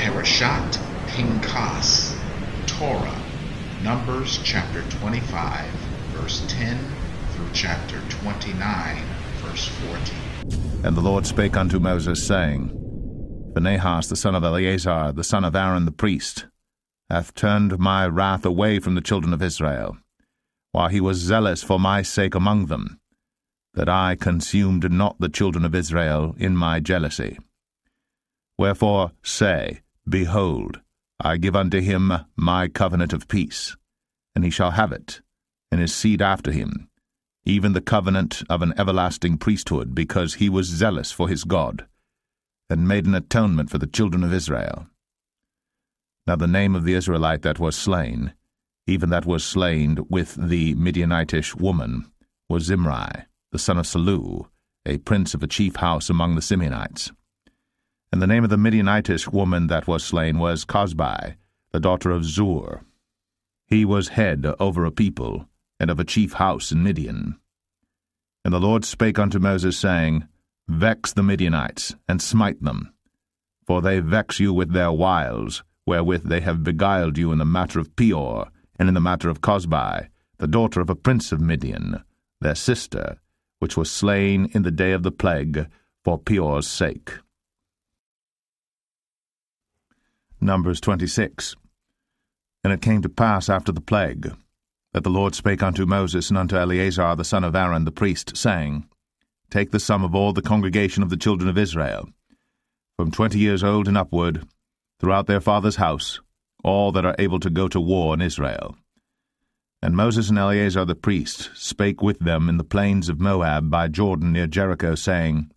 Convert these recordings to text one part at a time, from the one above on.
Parashat Pinchas, Torah, Numbers chapter 25, verse 10 through chapter 29, verse 40. And the Lord spake unto Moses, saying, Phinehas the son of Eleazar, the son of Aaron the priest, hath turned my wrath away from the children of Israel, while he was zealous for my sake among them, that I consumed not the children of Israel in my jealousy. Wherefore say, Behold, I give unto him my covenant of peace, and he shall have it, and his seed after him, even the covenant of an everlasting priesthood, because he was zealous for his God, and made an atonement for the children of Israel. Now the name of the Israelite that was slain, even that was slain with the Midianitish woman, was Zimri, the son of Salu, a prince of a chief house among the Simeonites. And the name of the Midianitish woman that was slain was Cosbi, the daughter of Zur. He was head over a people, and of a chief house in Midian. And the Lord spake unto Moses, saying, Vex the Midianites, and smite them, for they vex you with their wiles, wherewith they have beguiled you in the matter of Peor, and in the matter of Cosbi, the daughter of a prince of Midian, their sister, which was slain in the day of the plague, for Peor's sake. Numbers 26. And it came to pass after the plague, that the Lord spake unto Moses and unto Eleazar the son of Aaron the priest, saying, Take the sum of all the congregation of the children of Israel, from 20 years old and upward, throughout their father's house, all that are able to go to war in Israel. And Moses and Eleazar the priest spake with them in the plains of Moab by Jordan near Jericho, saying,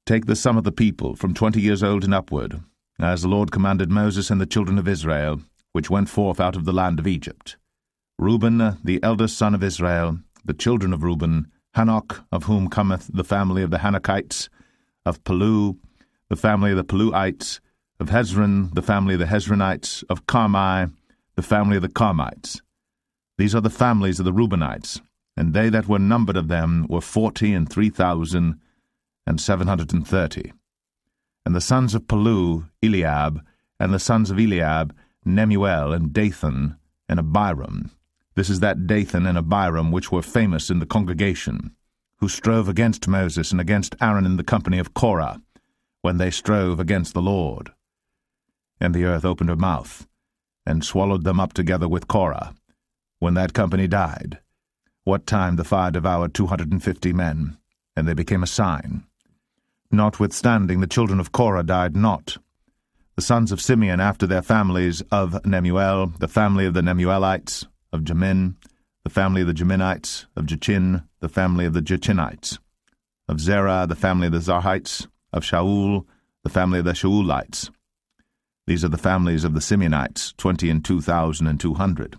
Take the sum of the people from 20 years old and upward, as the Lord commanded Moses and the children of Israel, which went forth out of the land of Egypt. Reuben, the eldest son of Israel, the children of Reuben, Hanok, of whom cometh the family of the Hanokites, of Palu, the family of the Paluites, of Hezron, the family of the Hezronites, of Carmi, the family of the Carmites. These are the families of the Reubenites, and they that were numbered of them were 40,003,730. And the sons of Palu, Eliab, and the sons of Eliab, Nemuel, and Dathan, and Abiram. This is that Dathan and Abiram which were famous in the congregation, who strove against Moses and against Aaron in the company of Korah, when they strove against the Lord. And the earth opened her mouth, and swallowed them up together with Korah, when that company died, what time the fire devoured 250 men, and they became a sign. Notwithstanding, the children of Korah died not. The sons of Simeon after their families, of Nemuel, the family of the Nemuelites, of Jamin, the family of the Jaminites, of Jachin, the family of the Jachinites, of Zerah, the family of the Zarhites, of Shaul, the family of the Shaulites. These are the families of the Simeonites, 22,200.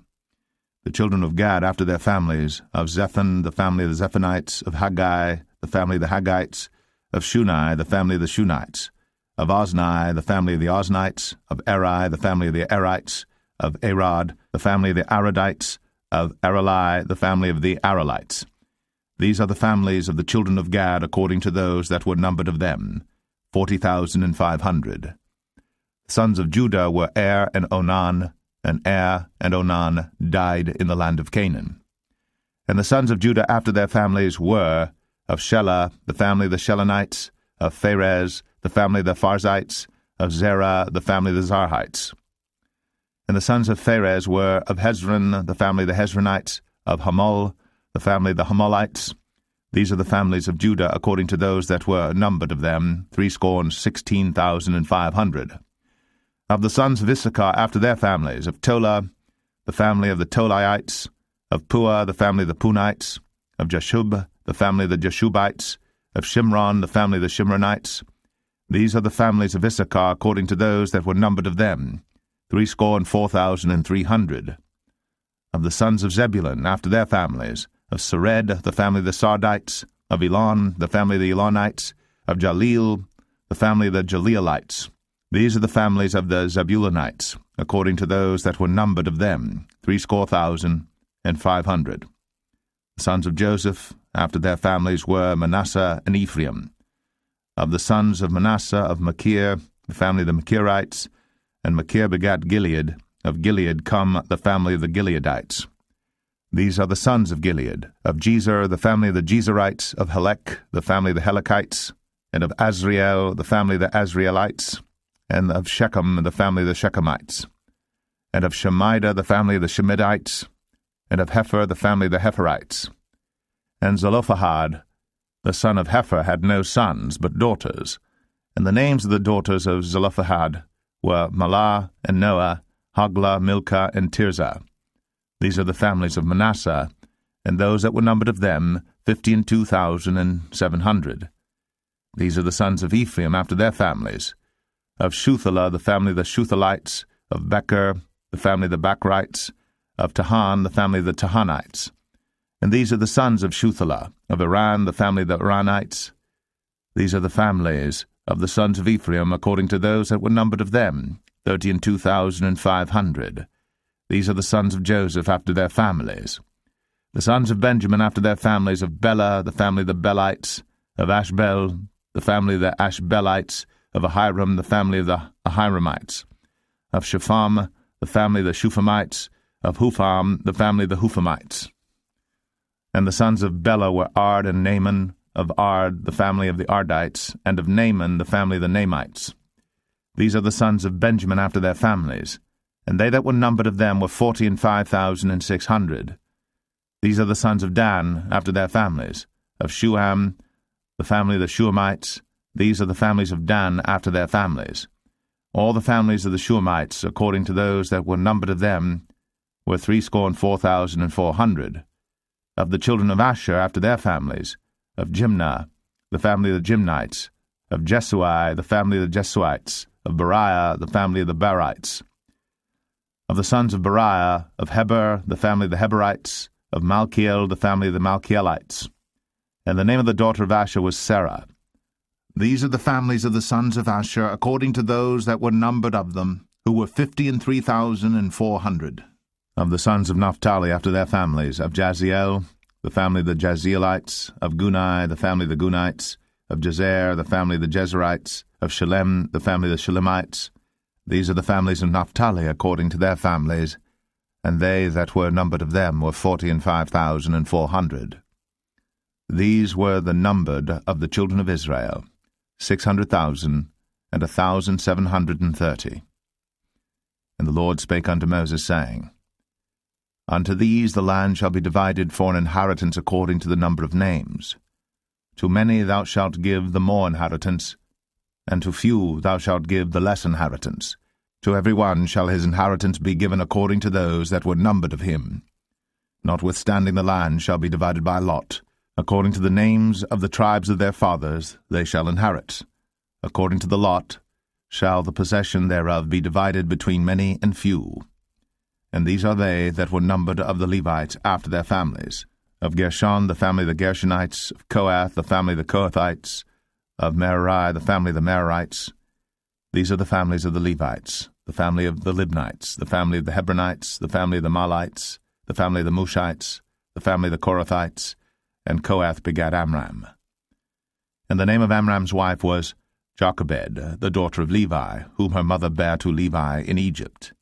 The children of Gad after their families, of Zephon, the family of the Zephonites, of Haggai, the family of the Haggites, of Shunai, the family of the Shunites, of Ozni, the family of the Oznites, of Eri, the family of the Erites, of Arad, the family of the Aradites, of Arali, the family of the Aralites. These are the families of the children of Gad according to those that were numbered of them, 40,500. The sons of Judah were Er and Onan, and Er and Onan died in the land of Canaan. And the sons of Judah after their families were, of Shelah, the family of the Shelonites, of Pharez, the family of the Pharzites, of Zerah, the family of the Zarhites. And the sons of Pharez were, of Hezron, the family of the Hezronites, of Hamul, the family of the Hamulites. These are the families of Judah according to those that were numbered of them, 16,500. Of the sons of Issachar after their families, of Tola, the family of the Tolaites, of Pua, the family of the Punites, of Jashub, the family of the Jashubites, of Shimron, the family of the Shimronites. These are the families of Issachar according to those that were numbered of them, 64,300. Of the sons of Zebulun after their families, of Sered, the family of the Sardites, of Elon, the family of the Elonites, of Jaleel, the family of the Jaleelites. These are the families of the Zebulunites, according to those that were numbered of them, 60,500. The sons of Joseph, after their families, were Manasseh and Ephraim. Of the sons of Manasseh, of Machir, the family of the Machirites, And Machir begat Gilead. Of Gilead come the family of the Gileadites. These are the sons of Gilead. Of Jezer, the family of the Jezerites. Of Helek, the family of the Helekites. And of Azriel, the family of the Azrielites. And of Shechem, the family of the Shechemites. And of Shemida, the family of the Shemidites. And of Hepher, the family of the Hepherites. And Zelophehad, the son of Hepher, had no sons, but daughters. And the names of the daughters of Zelophehad were Mahlah and Noah, Hoglah, Milcah, and Tirzah. These are the families of Manasseh, and those that were numbered of them, 52,700. These are the sons of Ephraim after their families. Of Shuthelah, the family of the Shuthelites. Of Becher, the family of the Bachrites. Of Tahan, the family of the Tahanites. And these are the sons of Shuthelah. Of Iran, the family of the Iranites. These are the families of the sons of Ephraim, according to those that were numbered of them, 32,500. These are the sons of Joseph after their families. The sons of Benjamin after their families, of Bela, the family of the Belites. Of Ashbel, the family of the Ashbelites. Of Ahiram, the family of the Ahiramites. Of Shepham, the family of the Shuphamites. Of Hupham, the family of the Huphamites. And the sons of Bela were Ard and Naaman. Of Ard, the family of the Ardites. And of Naaman, the family of the Naamites. These are the sons of Benjamin after their families. And they that were numbered of them were 45,600. These are the sons of Dan after their families. Of Shuham, the family of the Shuhamites. These are the families of Dan after their families. All the families of the Shuhamites, according to those that were numbered of them, were 64,400. Of the children of Asher after their families. Of Jimnah, the family of the Jimnites. Of Jesui, the family of the Jesuites. Of Beriah, the family of the Berites. Of the sons of Beriah, of Heber, the family of the Heberites. Of Malkiel, the family of the Malkielites. And the name of the daughter of Asher was Sarah. These are the families of the sons of Asher, according to those that were numbered of them, who were 53,400. Of the sons of Naphtali after their families, of Jaziel, the family of the Jazielites. Of Gunai, the family of the Gunites. Of Jezer, the family of the Jezerites. Of Shalem, the family of the Shalemites. These are the families of Naphtali according to their families, and they that were numbered of them were 45,400. These were the numbered of the children of Israel, 600,000 and 1,730. And the Lord spake unto Moses, saying, Unto these the land shall be divided for an inheritance according to the number of names. To many thou shalt give the more inheritance, and to few thou shalt give the less inheritance. To every one shall his inheritance be given according to those that were numbered of him. Notwithstanding the land shall be divided by lot. According to the names of the tribes of their fathers they shall inherit. According to the lot shall the possession thereof be divided between many and few. And these are they that were numbered of the Levites after their families. Of Gershon, the family of the Gershonites. Of Kohath, the family of the Kohathites. Of Merari, the family of the Merarites. These are the families of the Levites, the family of the Libnites, the family of the Hebronites, the family of the Mahlites, the family of the Mushites, the family of the Korathites, and Kohath begat Amram. And the name of Amram's wife was Jochebed, the daughter of Levi, whom her mother bare to Levi in Egypt.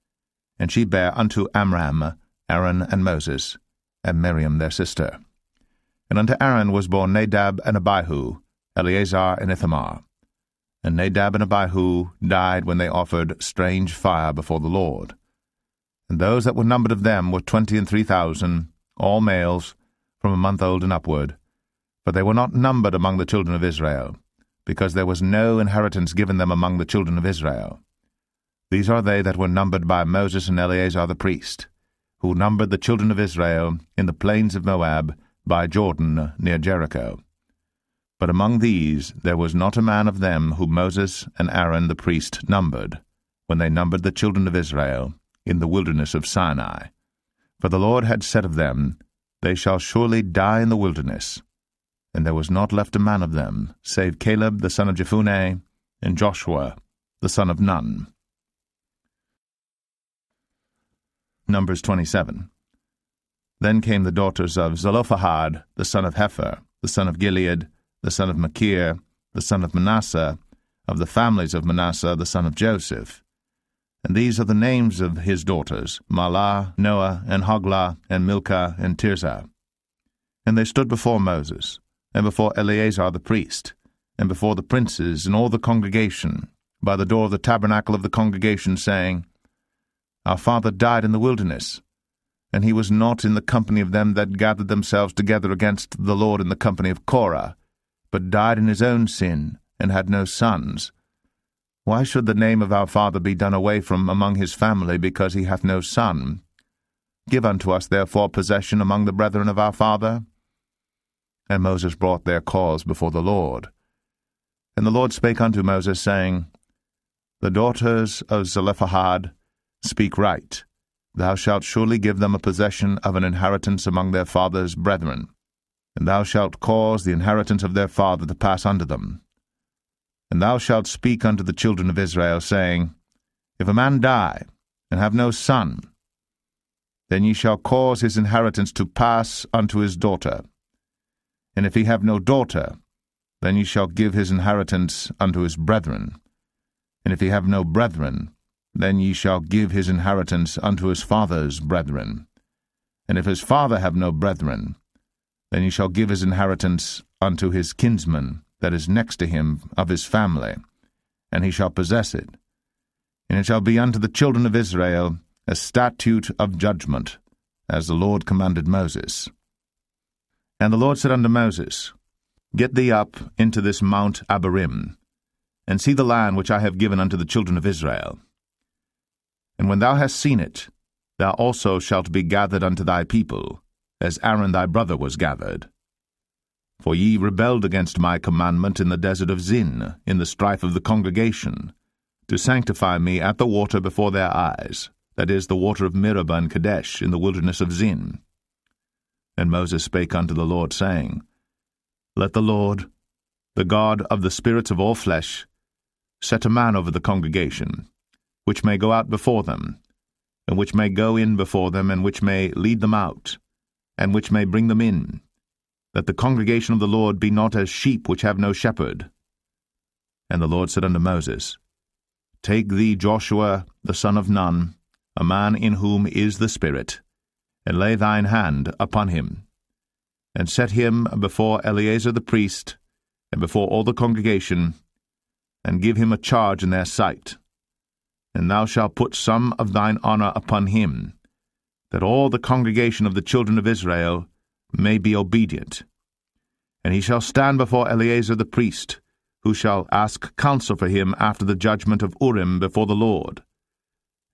And she bare unto Amram Aaron and Moses, and Miriam their sister. And unto Aaron was born Nadab and Abihu, Eleazar and Ithamar. And Nadab and Abihu died when they offered strange fire before the Lord. And those that were numbered of them were 23,000, all males, from a month old and upward. For they were not numbered among the children of Israel, because there was no inheritance given them among the children of Israel. These are they that were numbered by Moses and Eleazar the priest, who numbered the children of Israel in the plains of Moab by Jordan near Jericho. But among these there was not a man of them whom Moses and Aaron the priest numbered, when they numbered the children of Israel in the wilderness of Sinai. For the Lord had said of them, They shall surely die in the wilderness. And there was not left a man of them, save Caleb the son of Jephunneh, and Joshua the son of Nun. Numbers 27. Then came the daughters of Zelophehad, the son of Hepher, the son of Gilead, the son of Machir, the son of Manasseh, of the families of Manasseh, the son of Joseph. And these are the names of his daughters, Mahlah, Noah, and Hoglah, and Milcah, and Tirzah. And they stood before Moses, and before Eleazar the priest, and before the princes and all the congregation, by the door of the tabernacle of the congregation, saying, Our father died in the wilderness, and he was not in the company of them that gathered themselves together against the Lord in the company of Korah, but died in his own sin, and had no sons. Why should the name of our father be done away from among his family, because he hath no son? Give unto us therefore possession among the brethren of our father. And Moses brought their cause before the Lord. And the Lord spake unto Moses, saying, The daughters of Zelophehad speak right. Thou shalt surely give them a possession of an inheritance among their father's brethren, and thou shalt cause the inheritance of their father to pass unto them. And thou shalt speak unto the children of Israel, saying, If a man die, and have no son, then ye shall cause his inheritance to pass unto his daughter. And if he have no daughter, then ye shall give his inheritance unto his brethren. And if he have no brethren, then ye shall give his inheritance unto his father's brethren. And if his father have no brethren, then ye shall give his inheritance unto his kinsman that is next to him of his family, and he shall possess it. And it shall be unto the children of Israel a statute of judgment, as the Lord commanded Moses. And the Lord said unto Moses, Get thee up into this Mount Abarim, and see the land which I have given unto the children of Israel. And when thou hast seen it, thou also shalt be gathered unto thy people, as Aaron thy brother was gathered. For ye rebelled against my commandment in the desert of Zin, in the strife of the congregation, to sanctify me at the water before their eyes, that is, the water of Meribah and Kadesh, in the wilderness of Zin. And Moses spake unto the Lord, saying, Let the Lord, the God of the spirits of all flesh, set a man over the congregation, which may go out before them, and which may go in before them, and which may lead them out, and which may bring them in, that the congregation of the Lord be not as sheep which have no shepherd. And the Lord said unto Moses, Take thee Joshua the son of Nun, a man in whom is the Spirit, and lay thine hand upon him, and set him before Eleazar the priest, and before all the congregation, and give him a charge in their sight. And thou shalt put some of thine honor upon him, that all the congregation of the children of Israel may be obedient. And he shall stand before Eleazar the priest, who shall ask counsel for him after the judgment of Urim before the Lord.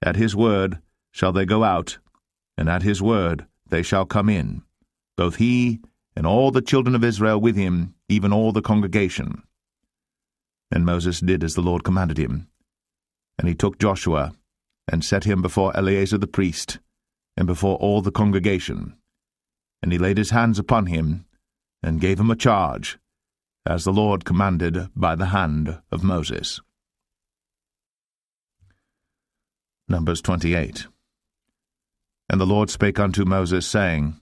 At his word shall they go out, and at his word they shall come in, both he and all the children of Israel with him, even all the congregation. And Moses did as the Lord commanded him. And he took Joshua, and set him before Eleazar the priest, and before all the congregation. And he laid his hands upon him, and gave him a charge, as the Lord commanded by the hand of Moses. Numbers 28. And the Lord spake unto Moses, saying,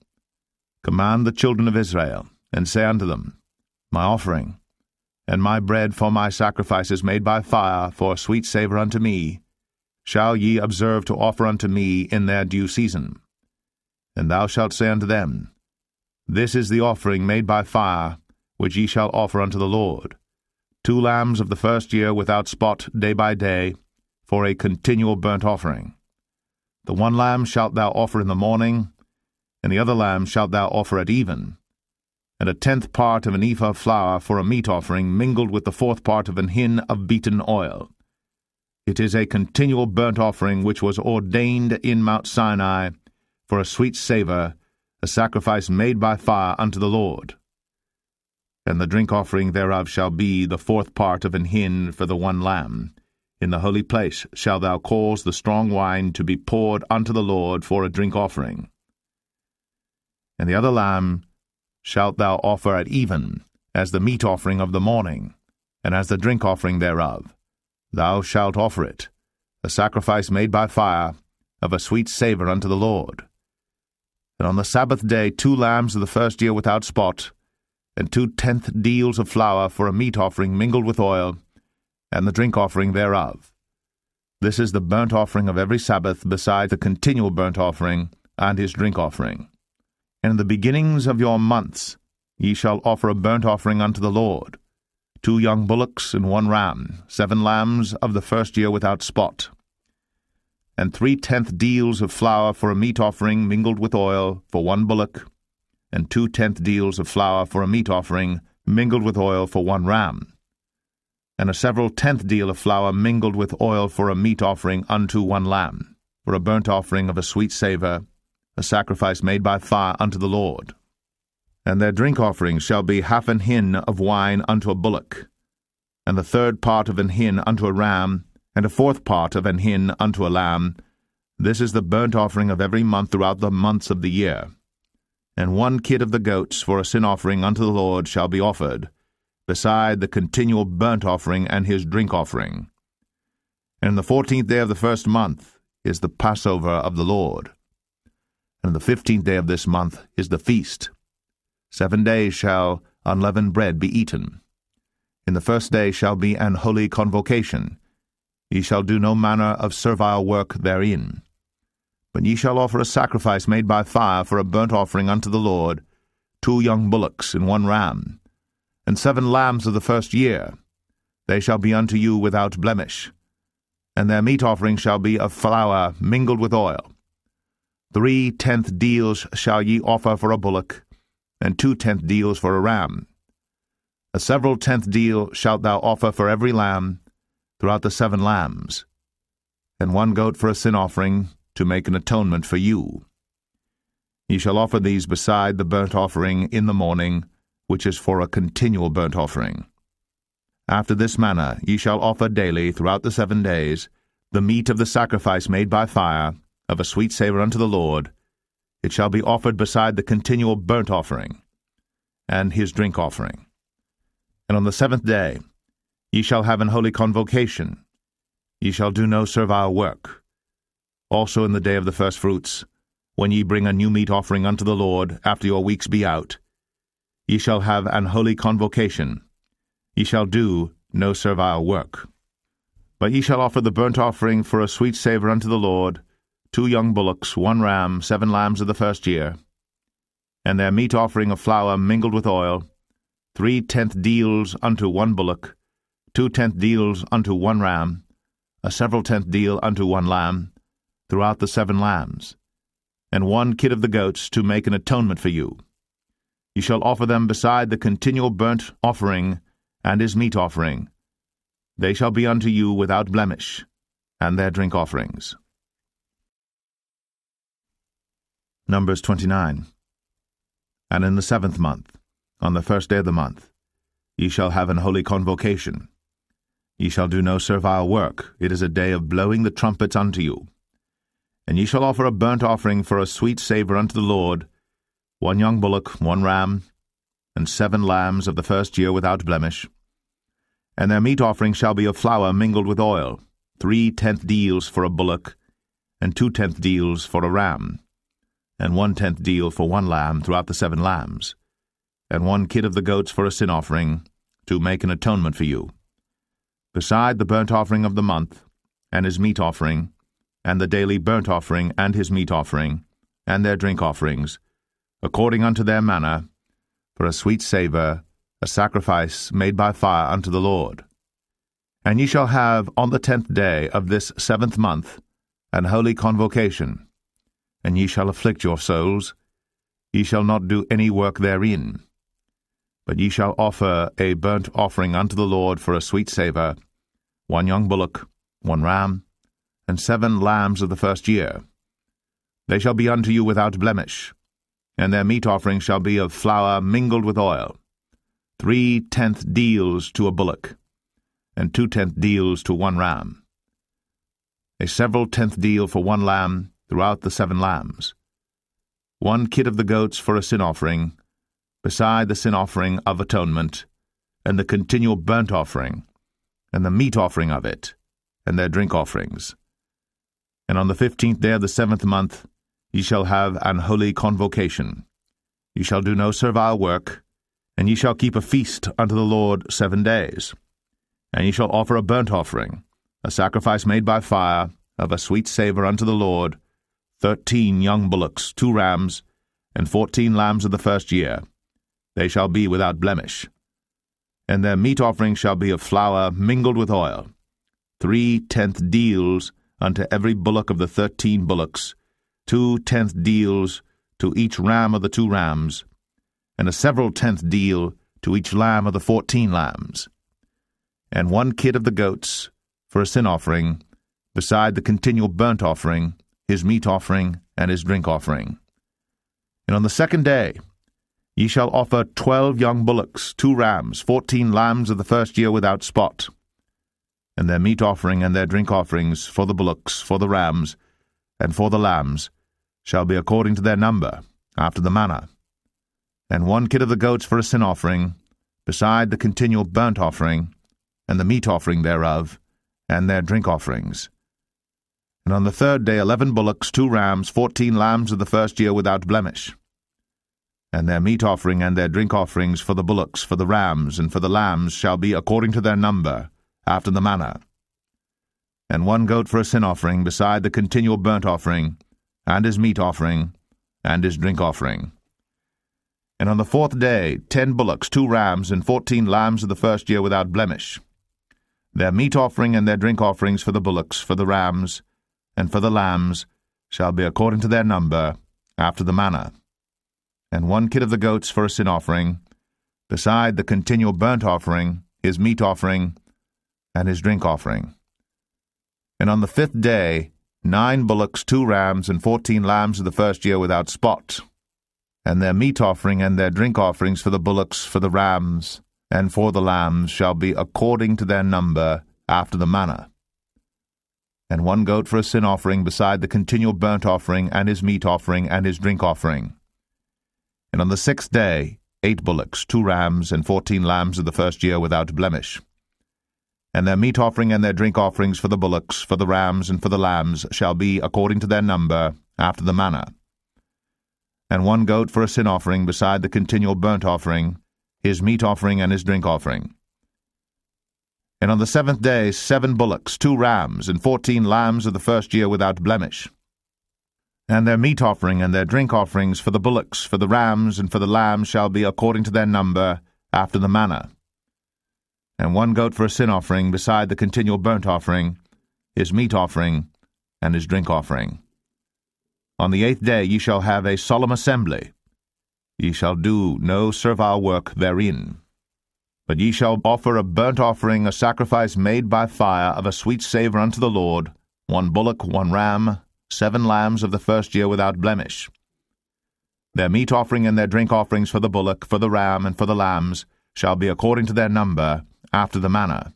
Command the children of Israel, and say unto them, My offering, and my bread for my sacrifices made by fire for a sweet savour unto me, shall ye observe to offer unto me in their due season. And thou shalt say unto them, This is the offering made by fire, which ye shall offer unto the Lord, 2 lambs of the first year without spot day by day, for a continual burnt offering. The 1 lamb shalt thou offer in the morning, and the other lamb shalt thou offer at even, and a 10th part of an ephah of flour for a meat offering, mingled with the 4th part of an hin of beaten oil. It is a continual burnt offering which was ordained in Mount Sinai for a sweet savour, a sacrifice made by fire unto the Lord. And the drink offering thereof shall be the 4th part of an hin for the 1 lamb. In the holy place shalt thou cause the strong wine to be poured unto the Lord for a drink offering. And the other lamb shalt thou offer at even, as the meat offering of the morning, and as the drink offering thereof. Thou shalt offer it, a sacrifice made by fire, of a sweet savour unto the Lord. And on the Sabbath day 2 lambs of the first year without spot, and 2 tenth deals of flour for a meat offering mingled with oil, and the drink offering thereof. This is the burnt offering of every Sabbath, beside the continual burnt offering and his drink offering. And in the beginnings of your months ye shall offer a burnt offering unto the Lord, 2 young bullocks and 1 ram, 7 lambs of the first year without spot, and 3/10 deals of flour for a meat offering mingled with oil for 1 bullock, and 2/10 deals of flour for a meat offering mingled with oil for 1 ram, and a several 10th deal of flour mingled with oil for a meat offering unto 1 lamb, for a burnt offering of a sweet savour, a sacrifice made by fire unto the Lord. And their drink offerings shall be 1/2 an hin of wine unto a bullock, and the 1/3 part of an hin unto a ram, and a 1/4 part of an hin unto a lamb. This is the burnt offering of every month throughout the months of the year. And 1 kid of the goats for a sin offering unto the Lord shall be offered, beside the continual burnt offering and his drink offering. And the 14th day of the first month is the Passover of the Lord. And the 15th day of this month is the feast. 7 days shall unleavened bread be eaten. In the first day shall be an holy convocation. Ye shall do no manner of servile work therein. But ye shall offer a sacrifice made by fire for a burnt offering unto the Lord, 2 young bullocks and 1 ram, and 7 lambs of the first year. They shall be unto you without blemish. And their meat offering shall be of flour mingled with oil. 3/10 deals shall ye offer for a bullock, and 2/10 deals for a ram. A several 10th deal shalt thou offer for every lamb, throughout the 7 lambs, and 1 goat for a sin offering, to make an atonement for you. Ye shall offer these beside the burnt offering in the morning, which is for a continual burnt offering. After this manner ye shall offer daily throughout the 7 days the meat of the sacrifice made by fire, of a sweet savour unto the Lord. It shall be offered beside the continual burnt offering, and his drink offering. And on the 7th day ye shall have an holy convocation. Ye shall do no servile work. Also in the day of the firstfruits, when ye bring a new meat offering unto the Lord, after your weeks be out, ye shall have an holy convocation. Ye shall do no servile work. But ye shall offer the burnt offering for a sweet savour unto the Lord, 2 young bullocks, 1 ram, 7 lambs of the first year, and their meat offering of flour mingled with oil, 3/10 deals unto 1 bullock, 2/10 deals unto 1 ram, a several 10th deal unto 1 lamb, throughout the 7 lambs, and 1 kid of the goats to make an atonement for you. You shall offer them beside the continual burnt offering and his meat offering. They shall be unto you without blemish, and their drink offerings. Numbers 29. And in the 7th month, on the 1st day of the month, ye shall have an holy convocation. Ye shall do no servile work. It is a day of blowing the trumpets unto you. And ye shall offer a burnt offering for a sweet savour unto the Lord, 1 young bullock, 1 ram, and 7 lambs of the first year without blemish. And their meat offering shall be of flour mingled with oil, 3/10 deals for a bullock, and 2/10 deals for a ram, and 1/10 deal for 1 lamb throughout the 7 lambs, and 1 kid of the goats for a sin offering, to make an atonement for you, beside the burnt offering of the month, and his meat offering, and the daily burnt offering and his meat offering, and their drink offerings, according unto their manner, for a sweet savour, a sacrifice made by fire unto the Lord. And ye shall have on the 10th day of this 7th month an holy convocation, and ye shall afflict your souls. Ye shall not do any work therein. But ye shall offer a burnt offering unto the Lord for a sweet savour, 1 young bullock, 1 ram, and 7 lambs of the first year. They shall be unto you without blemish, and their meat offering shall be of flour mingled with oil, 3/10 deals to a bullock, and 2/10 deals to 1 ram, a several 10th deal for 1 lamb throughout the 7 lambs, 1 kid of the goats for a sin offering, beside the sin offering of atonement, and the continual burnt offering, and the meat offering of it, and their drink offerings. And on the 15th day of the 7th month ye shall have an holy convocation. Ye shall do no servile work, and ye shall keep a feast unto the Lord 7 days. And ye shall offer a burnt offering, a sacrifice made by fire, of a sweet savour unto the Lord, 13 young bullocks, 2 rams, and 14 lambs of the first year. They shall be without blemish. And their meat offering shall be of flour mingled with oil, 3/10 deals unto every bullock of the 13 bullocks, 2/10 deals to each ram of the 2 rams, and a several tenth deal to each lamb of the 14 lambs, and 1 kid of the goats for a sin offering, beside the continual burnt offering, his meat offering, and his drink offering. And on the 2nd day ye shall offer 12 young bullocks, 2 rams, 14 lambs of the first year without spot, and their meat offering and their drink offerings for the bullocks, for the rams, and for the lambs shall be according to their number, after the manner, and 1 kid of the goats for a sin offering, beside the continual burnt offering, and the meat offering thereof, and their drink offerings. And on the 3rd day 11 bullocks, 2 rams, 14 lambs of the first year without blemish, and their meat offering and their drink offerings for the bullocks, for the rams, and for the lambs shall be according to their number, after the manner, and 1 goat for a sin offering, beside the continual burnt offering, and his meat offering, and his drink offering. And on the 4th day 10 bullocks, 2 rams, and 14 lambs of the first year without blemish, their meat offering and their drink offerings for the bullocks, for the rams, and for the lambs shall be according to their number, after the manner, and 1 kid of the goats for a sin offering, beside the continual burnt offering, his meat offering, and his drink offering. And on the 5th day 9 bullocks, 2 rams, and 14 lambs of the first year without spot, and their meat offering and their drink offerings for the bullocks, for the rams, and for the lambs shall be according to their number, after the manner, and 1 goat for a sin offering, beside the continual burnt offering, and his meat offering, and his drink offering. And on the 6th day 8 bullocks, 2 rams, and 14 lambs of the first year without blemish, and their meat offering and their drink offerings for the bullocks, for the rams, and for the lambs shall be according to their number, after the manner, and 1 goat for a sin offering, beside the continual burnt offering, his meat offering, and his drink offering. And on the 7th day 7 bullocks, 2 rams, and 14 lambs of the first year without blemish, and their meat offering and their drink offerings for the bullocks, for the rams, and for the lambs shall be according to their number, after the manner, and 1 goat for a sin offering, beside the continual burnt offering, his meat offering, and his drink offering. On the 8th day ye shall have a solemn assembly. Ye shall do no servile work therein. But ye shall offer a burnt offering, a sacrifice made by fire, of a sweet savour unto the Lord, 1 bullock, 1 ram, 7 lambs of the first year without blemish. Their meat offering and their drink offerings for the bullock, for the ram, and for the lambs shall be according to their number, after the manner,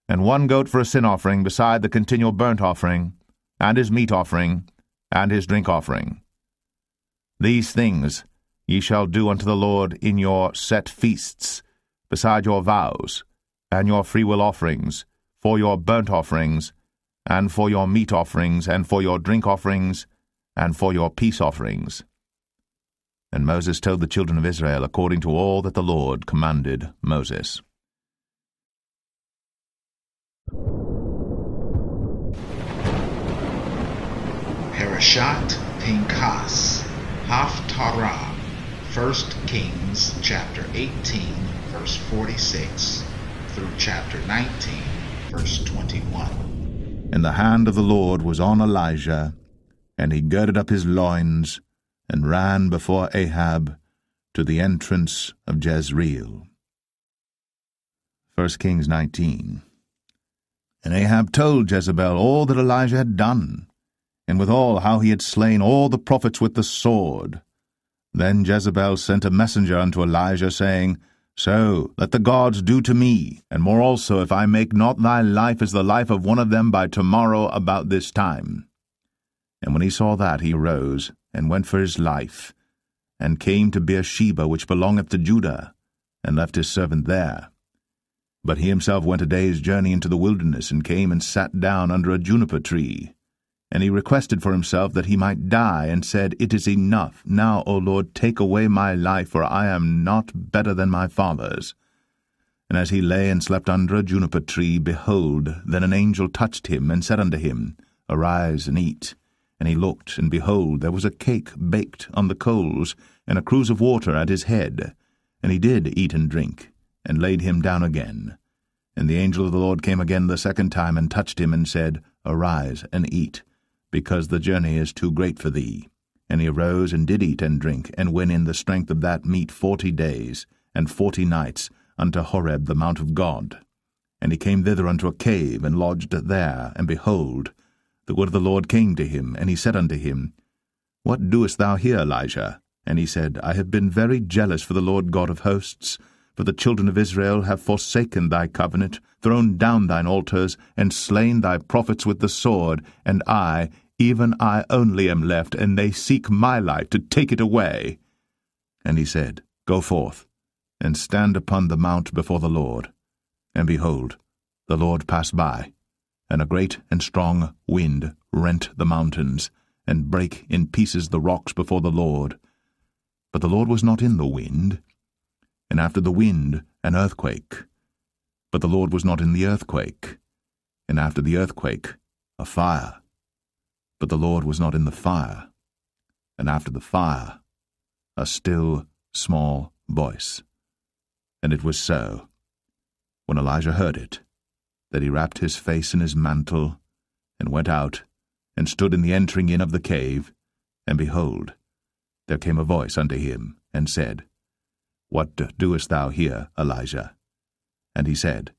and 1 goat for a sin offering, beside the continual burnt offering, and his meat offering, and his drink offering. These things ye shall do unto the Lord in your set feasts, beside your vows, and your freewill offerings, for your burnt offerings, and for your meat offerings, and for your drink offerings, and for your peace offerings. And Moses told the children of Israel according to all that the Lord commanded Moses. Parashat Pinchas, Haftarah, 1 Kings chapter 18, verse 46, through chapter 19, verse 21. And the hand of the Lord was on Elijah, and he girded up his loins, and ran before Ahab to the entrance of Jezreel. 1 Kings 19. And Ahab told Jezebel all that Elijah had done, and withal how he had slain all the prophets with the sword. Then Jezebel sent a messenger unto Elijah, saying, So let the gods do to me, and more also, if I make not thy life as the life of one of them by tomorrow about this time. And when he saw that, he arose, and went for his life, and came to Beersheba, which belongeth to Judah, and left his servant there. But he himself went a day's journey into the wilderness, and came and sat down under a juniper tree. And he requested for himself that he might die, and said, It is enough. Now, O Lord, take away my life, for I am not better than my fathers. And as he lay and slept under a juniper tree, behold, then an angel touched him, and said unto him, Arise and eat. And he looked, and behold, there was a cake baked on the coals, and a cruse of water at his head. And he did eat and drink, and laid him down again. And the angel of the Lord came again the second time, and touched him, and said, Arise and eat, because the journey is too great for thee. And he arose, and did eat and drink, and went in the strength of that meat 40 days, and 40 nights, unto Horeb the mount of God. And he came thither unto a cave, and lodged there. And behold, the word of the Lord came to him, and he said unto him, What doest thou here, Elijah? And he said, I have been very jealous for the Lord God of hosts, for the children of Israel have forsaken thy covenant, thrown down thine altars, and slain thy prophets with the sword, and I, even I only am left, and they seek my life to take it away. And he said, Go forth, and stand upon the mount before the Lord. And behold, the Lord passed by, and a great and strong wind rent the mountains, and brake in pieces the rocks before the Lord. But the Lord was not in the wind. And after the wind, an earthquake. But the Lord was not in the earthquake. And after the earthquake, a fire. But the Lord was not in the fire. And after the fire, a still, small voice. And it was so, when Elijah heard it, that he wrapped his face in his mantle, and went out, and stood in the entering in of the cave. And behold, there came a voice unto him, and said, What doest thou here, Elijah? And he said,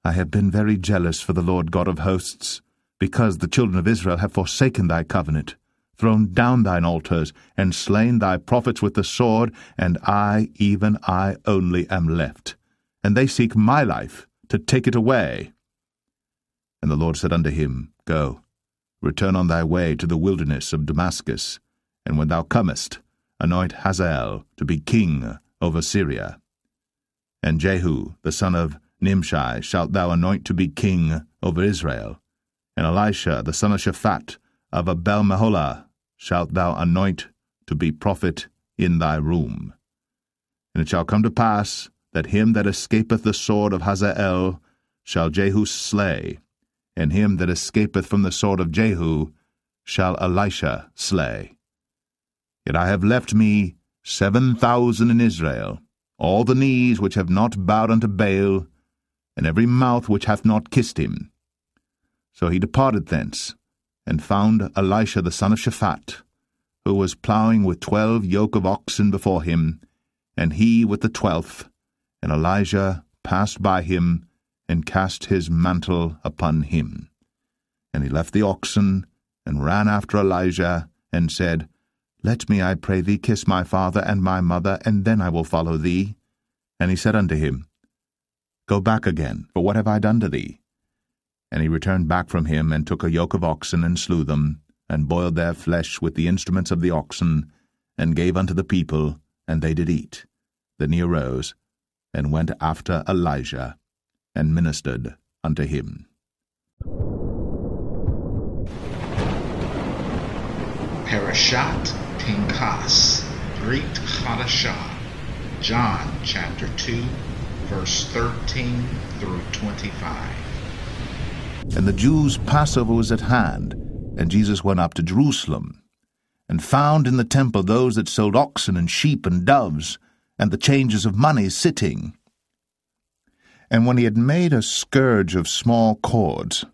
I have been very jealous for the Lord God of hosts, because the children of Israel have forsaken thy covenant, thrown down thine altars, and slain thy prophets with the sword, and I, even I only, am left. And they seek my life, to take it away. And the Lord said unto him, Go, return on thy way to the wilderness of Damascus, and when thou comest, anoint Hazael to be king over Syria. And Jehu, the son of Nimshi, shalt thou anoint to be king over Israel. And Elisha, the son of Shaphat, of Abel-Meholah, shalt thou anoint to be prophet in thy room. And it shall come to pass that him that escapeth the sword of Hazael shall Jehu slay, and him that escapeth from the sword of Jehu shall Elisha slay. Yet I have left me 7,000 in Israel, all the knees which have not bowed unto Baal, and every mouth which hath not kissed him. So he departed thence, and found Elisha the son of Shaphat, who was plowing with 12 yoke of oxen before him, and he with the 12th. And Elijah passed by him, and cast his mantle upon him. And he left the oxen, and ran after Elijah, and said, Let me, I pray thee, kiss my father and my mother, and then I will follow thee. And he said unto him, Go back again, for what have I done to thee? And he returned back from him, and took a yoke of oxen, and slew them, and boiled their flesh with the instruments of the oxen, and gave unto the people, and they did eat. Then he arose, and went after Elijah, and ministered unto him. Parashat Pinchas, Brit Chadashah, John chapter 2, verse 13 through 25. And the Jews' Passover was at hand, and Jesus went up to Jerusalem, and found in the temple those that sold oxen and sheep and doves, and the changers of money sitting. And when he had made a scourge of small cords,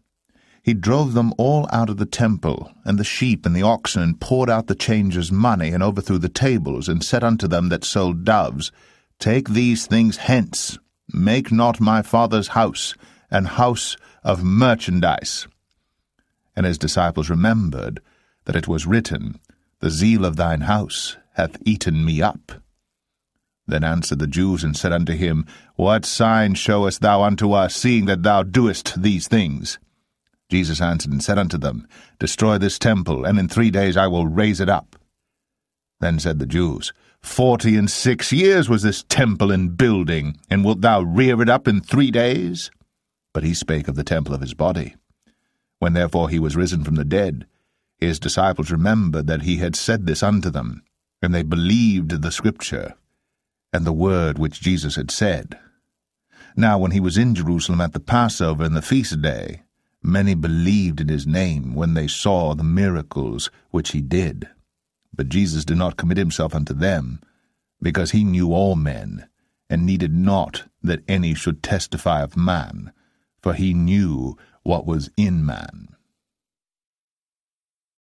he drove them all out of the temple, and the sheep and the oxen, and poured out the changers' money, and overthrew the tables, and said unto them that sold doves, Take these things hence, make not my Father's house an house of merchandise. And his disciples remembered that it was written, The zeal of thine house hath eaten me up. Then answered the Jews, and said unto him, What sign showest thou unto us, seeing that thou doest these things? Jesus answered and said unto them, Destroy this temple, and in 3 days I will raise it up. Then said the Jews, 46 years was this temple in building, and wilt thou rear it up in 3 days? But he spake of the temple of his body. When therefore he was risen from the dead, his disciples remembered that he had said this unto them, and they believed the Scripture, and the word which Jesus had said. Now when he was in Jerusalem at the Passover and the feast day, many believed in his name when they saw the miracles which he did. But Jesus did not commit himself unto them, because he knew all men, and needed not that any should testify of man, for he knew what was in man.